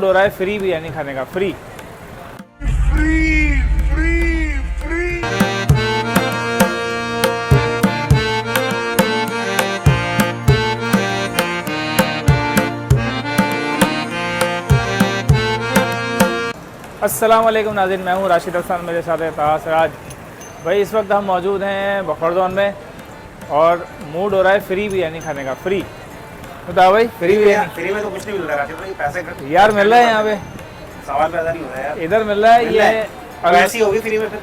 Mood हो रहा है फ्री बिरयानी खाने का, फ्री। अस्सलाम वालेकुम नाज़रीन, मैं हूँ राशिद हसन, मेरे साथ है ताहा सिराज। भाई इस वक्त हम मौजूद हैं बफर जोन में और मूड हो रहा है फ्री बिरयानी खाने का, फ्री। बताओ भाई, फ्री बिरयानी। फ्री में तो कुछ नहीं मिल रहा राशिद भाई, पैसे यार मिल रहा है यहाँ पे, सवाल पैदा नहीं हो रहा है यार। इधर मिल रहा है। मिल ये रहा है। अब ऐसी होगी फ्री में फिर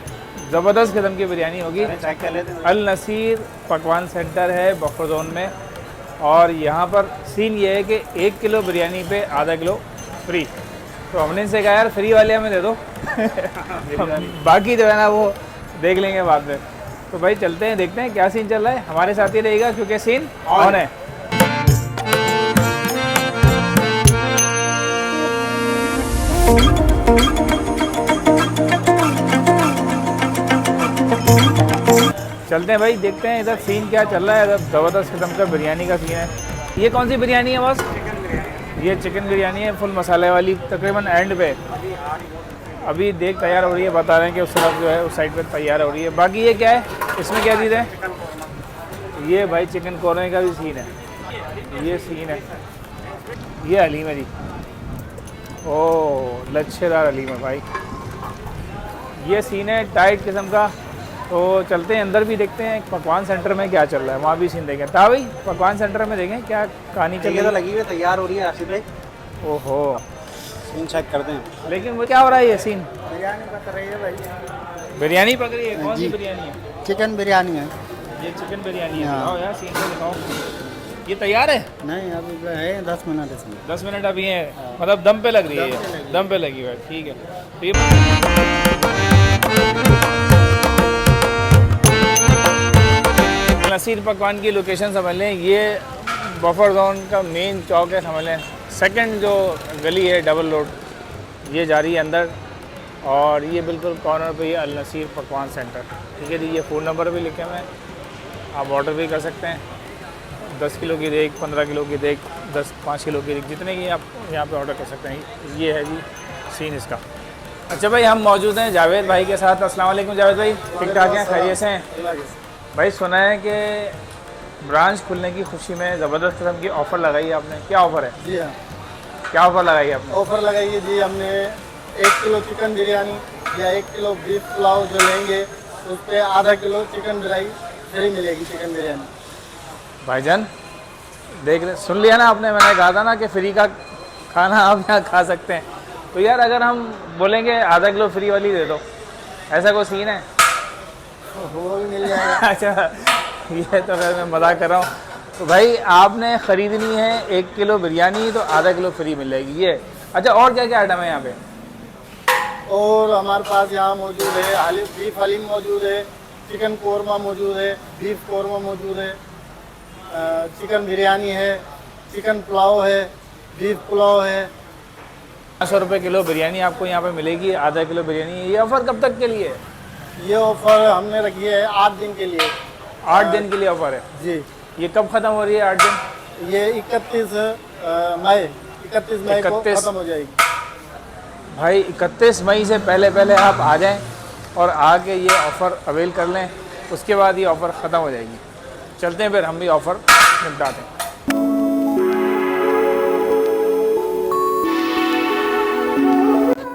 ज़बरदस्त किस्म की बिरयानी होगी। चेक कर लेते हैं। अल नसीर पकवान सेंटर है बफर जोन में, और यहाँ पर सीन ये है कि 1 किलो बिरयानी पे आधा किलो फ्री। तो हमने इनसे कहा यार फ्री वाले हमें दे दो बाकी जो है ना वो देख लेंगे बाद में। तो भाई चलते हैं, देखते हैं क्या सीन चल रहा है। हमारे साथ ही रहेगा क्योंकि सीन ऑन है। चलते हैं भाई, देखते हैं इधर सीन क्या चल रहा है। इधर ज़बरदस्त किस्म का बिरयानी का सीन है। ये कौन सी बिरयानी है बॉस? ये चिकन बिरयानी है, फुल मसाले वाली, तकरीबन एंड पे। अभी देख तैयार हो रही है, बता रहे हैं कि उस तरफ जो है उस साइड पे तैयार हो रही है। बाकी ये क्या है, इसमें क्या चीज़ है? ये भाई चिकन कोरमे का भी सीन है, ये सीन है। ये हलीम है जी, ओह लच्छेदार हलीम है भाई। ये सीन है टाइट किस्म का। तो चलते हैं अंदर भी, देखते हैं पकवान सेंटर में क्या चल रहा है, वहाँ भी सीन देखें। था भाई पकवान सेंटर में देखें क्या कहानी चल रही तो है। लगी हुई तैयार हो रही है राशिद भाई, ओहो, सीन चेक करते हैं। लेकिन वो क्या हो रहा है ये सीन? बिरयानी पक रही है भाई, बिरयानी पक रही है। कौन सी बिरयानी है? चिकन बिरयानी है। ये चिकन बिरयानी है। हाँ। दिखाओ यार सीन को दिखाओ। ये तैयार है? नहीं अभी है 10 मिनट इसमें। 10 मिनट अभी है, मतलब दम पे लग रही है ये? दम पे लगी हुई है, ठीक है। तो ये नसीर पकवान की लोकेशन समझ लें, ये बफर जोन का मेन चौक है समझ लें। सेकंड जो गली है डबल रोड, ये जा रही है अंदर, और ये बिल्कुल कॉर्नर पे ये अल नसीर पकवान सेंटर, ठीक है जी। ये फ़ोन नंबर भी लिखे हुए हैं, आप ऑर्डर भी कर सकते हैं। 10 किलो की देग, 15 किलो की देग, 5 किलो की देग, जितने की आप यहाँ पे ऑर्डर कर सकते हैं। ये है जी सीन इसका। अच्छा भाई, हम मौजूद हैं जावेद भाई के साथ। अस्सलाम वालेकुम जावेद भाई, ठीक ठाक हैं, खैरियत से हैं? भाई सुना है कि ब्रांच खुलने की खुशी में ज़बरदस्त किस्म की ऑफ़र लगाई है आपने, क्या ऑफ़र है? जी हाँ, क्या ऑफ़र लगाई है आपने? ऑफर लगाई है जी हमने। 1 किलो चिकन बिरयानी या 1 किलो बीफ पुलाव जो लेंगे उस पर आधा किलो चिकन बिरयानी फ्री मिलेगी। चिकन बिरयानी भाईजान देख रहे, सुन लिया ना आपने, मैंने कहा था ना कि फ्री का खाना आप यहाँ खा सकते हैं। तो यार अगर हम बोलेंगे आधा किलो फ्री वाली दे दो, ऐसा कोई सीन है? वो भी मिल जाएगा। अच्छा, ये तो फिर मैं मजाक कर रहा हूँ। तो भाई आपने ख़रीदनी है 1 किलो बिरयानी तो आधा किलो फ्री मिल जाएगी ये। अच्छा, और क्या क्या आइटम है यहाँ पे? और हमारे पास यहाँ मौजूद है बीफ हलीम मौजूद है, चिकन कोरमा मौजूद है, बीफ कोरमा मौजूद है, चिकन बिरयानी है, चिकन पुलाव है, बीफ पुलाव है। 500 रुपये किलो बिरयानी आपको यहाँ पे मिलेगी, आधा किलो बिरयानी। ये ऑफ़र कब तक के लिए है? ये ऑफर हमने रखी है 8 दिन के लिए। 8 दिन के लिए ऑफ़र है जी, ये कब ख़त्म हो रही है 8 दिन? ये 31 मई 31 मई को 31 ख़त्म हो जाएगी। भाई 31 मई से पहले पहले आप आ जाएं और आके ये ऑफ़र अवेल कर लें, उसके बाद ये ऑफ़र ख़त्म हो जाएगी। चलते हैं फिर हम भी ऑफ़र निपटाते हैं।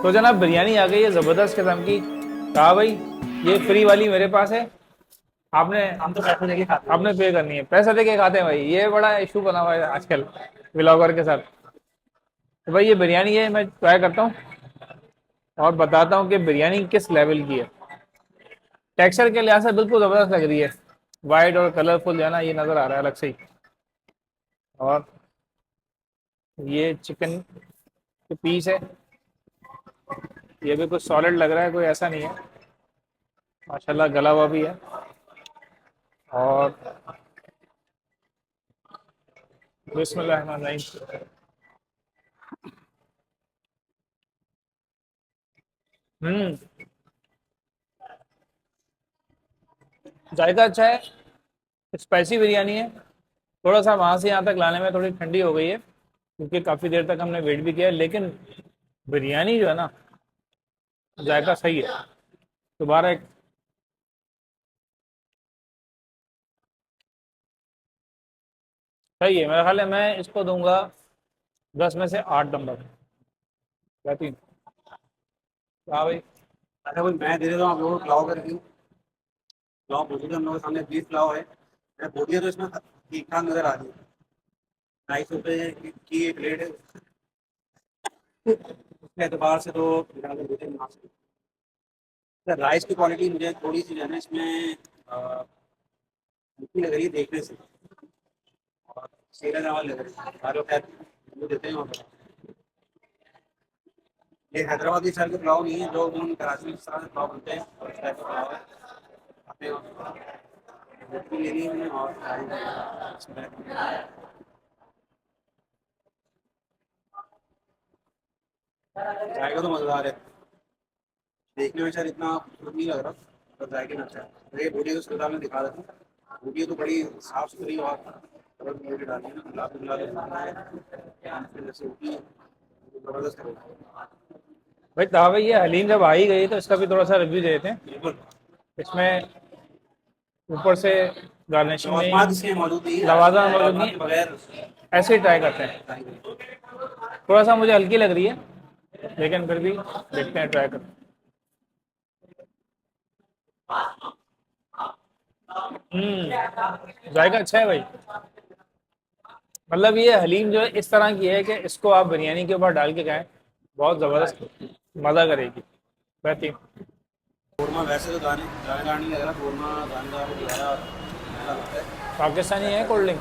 तो जनाब बिरयानी आ गई है ज़बरदस्त किस्म की। कहा भाई ये फ्री वाली मेरे पास है, आपने हम तो पैसे देके खाते आपने पे करनी है, पैसा दे के खाते हैं भाई। ये बड़ा इशू बना हुआ है आजकल व्लॉगर के साथ। तो भाई ये बिरयानी है, मैं ट्राई करता हूँ और बताता हूँ कि बिरयानी किस लेवल की है। टेक्सचर के लिहाज से बिल्कुल ज़बरदस्त लग रही है, वाइट और कलरफुल जो है ना, ये नज़र आ रहा है अलग से ही। और ये चिकन के पीस है, ये भी कुछ सॉलिड लग रहा है, कोई ऐसा नहीं है, माशाल्लाह गला हुआ भी है। और बिस्मिल्लाहिर्रहमानिर्रहीम। हम्म, जायका अच्छा है, स्पाइसी बिरयानी है। थोड़ा सा वहाँ से यहाँ तक लाने में थोड़ी ठंडी हो गई है क्योंकि काफ़ी देर तक हमने वेट भी किया है, लेकिन बिरयानी जो है ना, जायका सही है। दोबारा एक सही है, मेरा ख्याल है मैं इसको दूंगा 10 में से 8 नंबर। बेहतरीन। हाँ भाई। अच्छा भाई, मैं दे देता हूँ आप लोगों को पुलाव का रिव्यू। पुलाव मौजूद है हम लोगों के सामने, बीफ पुलाव है। मैं बोलिए तो इसमें ठीक ठाक नजर आ रही है। 250 रुपये की एक प्लेट है, उसके एतबार से तो राइस की क्वालिटी मुझे थोड़ी सी जो है ना इसमें हल्की लग रही है देखने से, और सीधा चावल लग रहा है। सारे खैर वो देते हैं वहाँ पर। ये हैदराबादी स्टाइल के पुलाव नहीं है जो हम कराची में इस तरह से पुलाव बनते हैं, और इस टाइप का पुलाव है। आपने रोटी लेनी है मैंने, और जाएगा तो मज़ेदार है। देखने में शायद इतना खूबसूरत नहीं लग रहा, पर जाएगी ना अच्छा है। तो ये वीडियो उसके सामने दिखा देता हूँ। वीडियो तो बड़ी साफ़ सुथरी और वीडियो डाली है ना, गुलाब जैसे होती है, ज़बरदस्त है। भाई तावा, ये हलीम जब आ ही गई तो इसका भी थोड़ा सा रिव्यू दे देते हैं। बिल्कुल। इसमें ऊपर से गार्निशिंग में लवाजमा इसमें मौजूद नहीं है, लवाजमा मौजूद लवाजमा नहीं के है। बगैर ऐसे ही ट्राई करते हैं। थोड़ा सा मुझे हल्की लग रही है, लेकिन फिर भी देखते हैं, ट्राई करते हैं। जायका अच्छा है भाई। मतलब ये हलीम जो है इस तरह की है कि इसको आप बिरयानी के ऊपर डाल के खाएं, बहुत ज़बरदस्त मज़ा करेगी। बेहतरीन। कोरमा वैसे तो दानेदार नहीं लग रहा, कोरमा दानेदार और ज़्यादा अच्छा लगता है। पाकिस्तानी है कोल्ड ड्रिंक,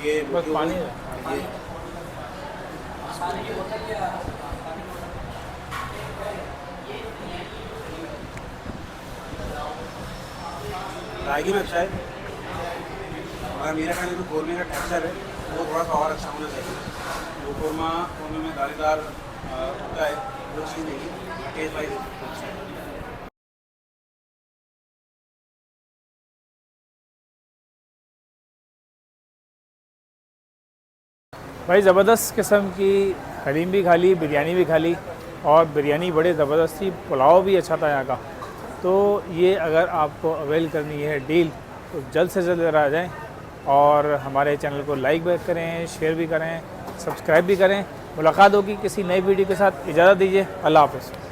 ये बस जो पानी है। ये रायगी में अच्छा है, मगर मेरा ख्याल है जो कोरमे का टेक्सचर है वो थोड़ा सा और अच्छा होना चाहिए। वो कोरमे में दानेदार होता है, वो चीज़ नहीं है, टेस्ट वाइज अच्छा है। भाई ज़बरदस्त किस्म की हलीम भी खा ली, बिरयानी भी खा ली, और बिरयानी बड़े ज़बरदस्त थी, पुलाव भी अच्छा था यहाँ का। तो ये अगर आपको अवेल करनी है डील तो जल्द से जल्द आ जाएँ, और हमारे चैनल को लाइक भी करें, शेयर भी करें, सब्सक्राइब भी करें। मुलाकात होगी किसी नई वीडियो के साथ। इजाज़त दीजिए। अल्लाह हाफ़िज़।